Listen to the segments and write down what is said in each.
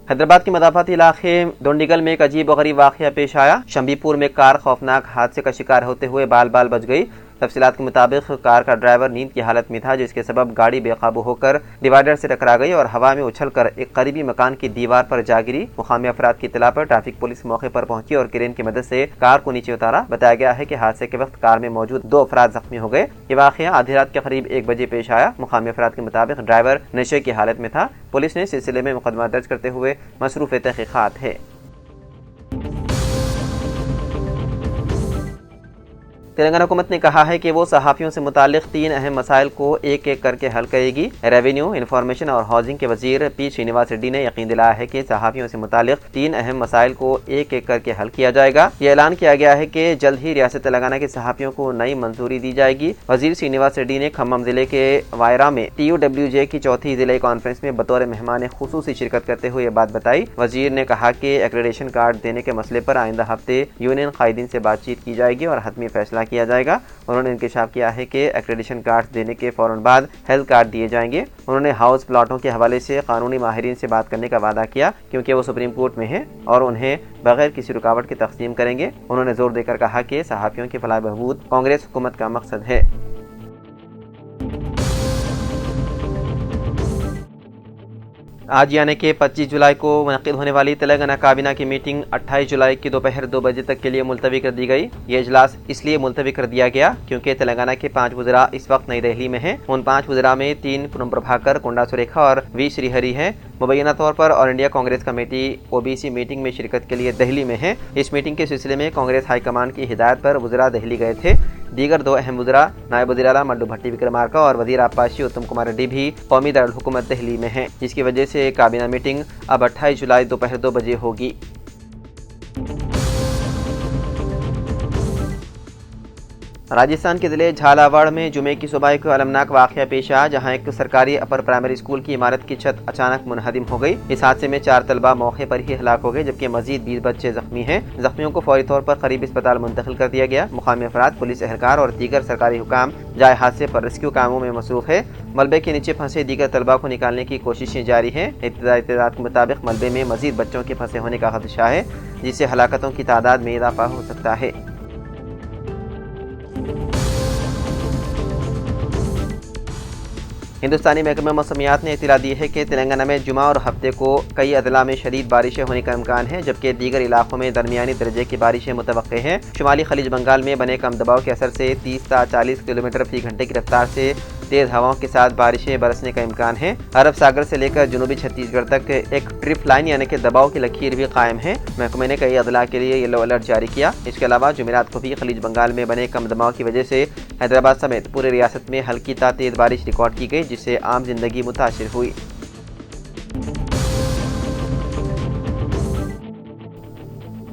حیدرآباد کے مضافاتی علاقے دونڈیگل میں ایک عجیب و غریب واقعہ پیش آیا۔ شمبی پور میں کار خوفناک حادثے کا شکار ہوتے ہوئے بال بال بچ گئی۔ تفصیلات کے مطابق کار کا ڈرائیور نیند کی حالت میں تھا، جس کے سبب گاڑی بے قابو ہو کر ڈیوائیڈر سے ٹکرا گئی اور ہوا میں اچھل کر ایک قریبی مکان کی دیوار پر جا گری۔ مقامی افراد کی اطلاع پر ٹریفک پولیس موقع پر پہنچی اور کرین کی مدد سے کار کو نیچے اتارا۔ بتایا گیا ہے کہ حادثے کے وقت کار میں موجود 2 افراد زخمی ہو گئے۔ یہ واقعہ آدھی رات کے قریب 1 بجے پیش آیا۔ مقامی افراد کے مطابق ڈرائیور نشے کی حالت میں تھا۔ پولیس نے سلسلے میں مقدمہ درج کرتے ہوئے مصروف تحقیقات ہے۔ تلنگانہ حکومت نے کہا ہے کہ وہ صحافیوں سے متعلق 3 اہم مسائل کو ایک ایک کر کے حل کرے گی۔ ریونیو، انفارمیشن اور ہاؤسنگ کے وزیر پی سرینواس ریڈی نے یقین دلایا ہے کہ صحافیوں سے متعلق 3 اہم مسائل کو ایک ایک کر کے حل کیا جائے گا۔ یہ اعلان کیا گیا ہے کہ جلد ہی ریاست تلنگانہ کے صحافیوں کو نئی منظوری دی جائے گی۔ وزیر سرینواس ریڈی نے کھمم ضلع کے وائرا میں TUWJ کی 4تھی ضلعی کانفرنس میں بطور مہمان خصوصی شرکت کرتے ہوئے یہ بات بتائی۔ وزیر نے کہا کہ ایکریڈیشن کارڈ دینے کے مسئلے پر آئندہ ہفتے یونین قائدین سے بات چیت کی جائے گی اور حتمی فیصلہ کیا جائے گا۔ انہوں نے انکشاف کیا ہے کہ ایکریڈیشن کارڈ دینے کے فوراً بعد ہیلتھ کارڈ دیے جائیں گے۔ انہوں نے ہاؤس پلاٹوں کے حوالے سے قانونی ماہرین سے بات کرنے کا وعدہ کیا، کیونکہ وہ سپریم کورٹ میں ہیں اور انہیں بغیر کسی رکاوٹ کے تقسیم کریں گے۔ انہوں نے زور دے کر کہا کہ صحافیوں کی فلاح بہبود کانگریس حکومت کا مقصد ہے۔ آج یعنی کہ 25 جولائی کو منعقد ہونے والی تلنگانہ کابینہ کی میٹنگ 28 جولائی کی دوپہر 2 بجے تک کے لیے ملتوی کر دی گئی۔ یہ اجلاس اس لیے ملتوی کر دیا گیا کیونکہ تلنگانہ کے 5 وزراء اس وقت نئی دہلی میں ہیں۔ ان 5 وزراء میں 3 پونم پربھاکر، کونڈا سریکھا اور وی شری ہری ہیں۔ مبینہ طور پر all India Congress committee OBC meeting میں شرکت کے لیے دہلی میں ہے۔ اس میٹنگ کے سلسلے میں کانگریس ہائی کمان کی ہدایت پر وزراء دہلی گئے تھے۔ دیگر 2 اہم وزراء نائب وزیر اعلیٰ مڈو بھٹی وکرمارکا اور وزیر آبپاشی اتم کمار ریڈی بھی قومی دارالحکومت دہلی میں ہیں، جس کی وجہ سے کابینہ میٹنگ اب 28 جولائی دوپہر 2 بجے ہوگی۔ راجستھان کے ضلع جھالاواڑ میں جمعے کی صبح ایک المناک واقعہ پیش آیا، جہاں ایک سرکاری اپر پرائمری اسکول کی عمارت کی چھت اچانک منہدم ہو گئی۔ اس حادثے میں 4 طلبہ موقع پر ہی ہلاک ہو گئے، جبکہ مزید 20 بچے زخمی ہیں۔ زخمیوں کو فوری طور پر قریبی اسپتال منتقل کر دیا گیا۔ مقامی افراد، پولیس اہلکار اور دیگر سرکاری حکام جائے حادثے پر ریسکیو کاموں میں مصروف ہے۔ ملبے کے نیچے پھنسے دیگر طلبہ کو نکالنے کی کوششیں جاری ہیں۔ ابتدائی اطلاعات کے مطابق ملبے میں مزید بچوں کے پھنسے ہونے کا خدشہ ہے، جس سے ہلاکتوں کی تعداد میں اضافہ ہو سکتا ہے۔ ہندوستانی محکمہ موسمیات نے اطلاع دی ہے کہ تلنگانہ میں جمعہ اور ہفتے کو کئی اضلاع میں شدید بارشیں ہونے کا امکان ہے، جبکہ دیگر علاقوں میں درمیانی درجے کی بارشیں متوقع ہیں۔ شمالی خلیج بنگال میں بنے کم دباؤ کے اثر سے 30 تا 40 کلومیٹر فی گھنٹے کی رفتار سے تیز ہواؤں کے ساتھ بارشیں برسنے کا امکان ہے۔ عرب ساگر سے لے کر جنوبی چھتیس گڑھ تک ایک ٹرپ لائن یعنی کہ دباؤ کی لکیر بھی قائم ہے۔ محکمے نے کئی اضلاع کے لیے یلو الرٹ جاری کیا۔ اس کے علاوہ جمعرات کو بھی خلیج بنگال میں بنے کم دباؤ کی وجہ سے حیدرآباد سمیت پوری ریاست میں ہلکی تا تیز بارش ریکارڈ کی گئی، جس سے عام زندگی متاثر ہوئی۔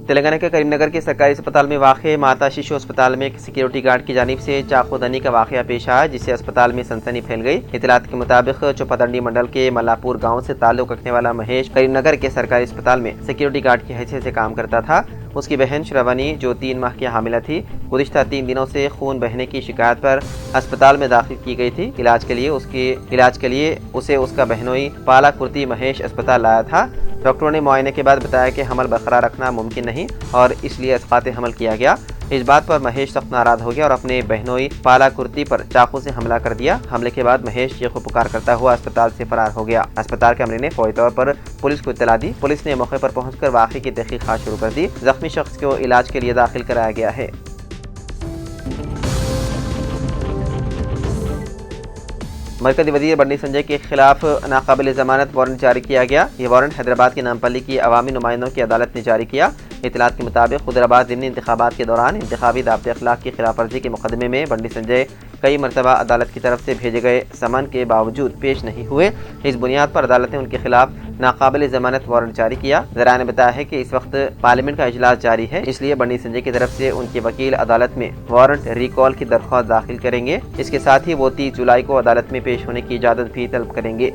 تلنگانہ کے کریم نگر کے سرکاری اسپتال میں واقع ماتا ششو اسپتال میں ایک سیکیورٹی گارڈ کی جانب سے چاقو دنی کا واقعہ پیش آیا، جس سے اسپتال میں سنسنی پھیل گئی۔ اطلاعات کے مطابق چوپادنڈی منڈل کے ملاپور گاؤں سے تعلق رکھنے والا مہیش کریم نگر کے سرکاری اسپتال میں سیکیورٹی گارڈ کی حیثیت سے کام کرتا تھا۔ اس کی بہن شراونی، جو 3 ماہ کی حاملہ تھی، گزشتہ 3 دنوں سے خون بہنے کی شکایت پر اسپتال میں داخل کی گئی تھی۔ علاج کے لیے اسے اس کا بہنوئی پالا کرتی مہیش اسپتال لایا تھا۔ ڈاکٹروں نے معائنے کے بعد بتایا کہ حمل برقرار رکھنا ممکن نہیں اور اس لیے اسقاط حمل کیا گیا۔ اس بات پر مہیش سخت ناراض ہو گیا اور اپنے بہنوئی پالا کرتی پر چاقو سے حملہ کر دیا۔ حملے کے بعد مہیش چیخ و پکار کرتا ہوا اسپتال سے فرار ہو گیا۔ اسپتال کے عملے نے فوری طور پر پولیس کو اطلاع دی۔ پولیس نے موقع پر پہنچ کر واقعے کی تحقیقات شروع کر دی۔ زخمی شخص کو علاج کے لیے داخل کرایا گیا ہے۔ مرکزی وزیر بنڈی سنجے کے خلاف ناقابل ضمانت وارنٹ جاری کیا گیا۔ یہ وارنٹ حیدرآباد کی نامپلی کی عوامی نمائندوں کی عدالت نے جاری کیا۔ اطلاعات کے مطابق حیدرآباد ضمنی انتخابات کے دوران انتخابی ضابطۂ اخلاق کی خلاف ورزی کے مقدمے میں بنڈی سنجے کئی مرتبہ عدالت کی طرف سے بھیجے گئے سمن کے باوجود پیش نہیں ہوئے۔ اس بنیاد پر عدالت نے ان کے خلاف ناقابل ضمانت وارنٹ جاری کیا۔ ذرائع نے بتایا ہے کہ اس وقت پارلیمنٹ کا اجلاس جاری ہے، اس لیے بنڈی سنجے کی طرف سے ان کے وکیل عدالت میں وارنٹ ریکال کی درخواست داخل کریں گے۔ اس کے ساتھ ہی وہ 30 جولائی کو عدالت میں پیش ہونے کی اجازت بھی طلب کریں گے۔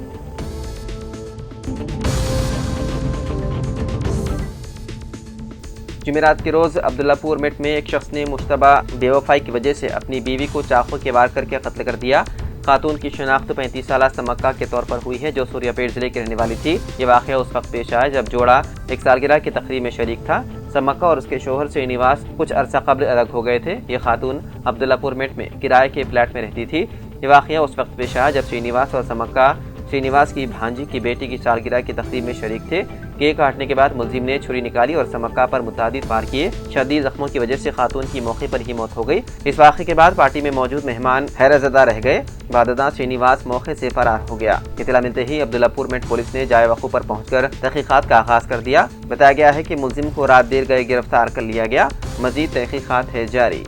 جمعرات کے روز عبداللہ پور مٹ میں ایک شخص نے مشتبہ بے وفائی کی وجہ سے اپنی بیوی کو چاقو کے وار کر کے قتل کر دیا۔ خاتون کی شناخت 35 سالہ سمکہ کے طور پر ہوئی ہے جو سوریہ پیٹ ضلع کی رہنے والی تھی۔ یہ واقعہ اس وقت پیش آیا جب جوڑا ایک سالگرہ کی تقریب میں شریک تھا۔ سمکہ اور اس کے شوہر شرینیواس کچھ عرصہ قبل الگ ہو گئے تھے۔ یہ خاتون عبداللہ پور مٹ میں کرائے کے فلیٹ میں رہتی تھی۔ یہ واقعہ اس وقت پیش آیا جب شرینیواس اور سمکہ شرینیواس کی بھانجی کی بیٹی کی سالگرہ کی تقریب میں شریک تھے۔ کیک کاٹنے کے بعد ملزم نے چھری نکالی اور سمکہ پر متعدد وار کیے۔ شدید زخموں کی وجہ سے خاتون کی موقع پر ہی موت ہو گئی۔ اس واقعے کے بعد پارٹی میں موجود مہمان حیرت زدہ رہ گئے۔ بعد ازاں شرینیواس موقع سے فرار ہو گیا۔ اطلاع ملتے ہی عبداللہ پور مٹ پولیس نے جائے وقوع پر پہنچ کر تحقیقات کا آغاز کر دیا۔ بتایا گیا ہے کہ ملزم کو رات دیر گئے گرفتار کر لیا گیا۔ مزید تحقیقات ہے جاری۔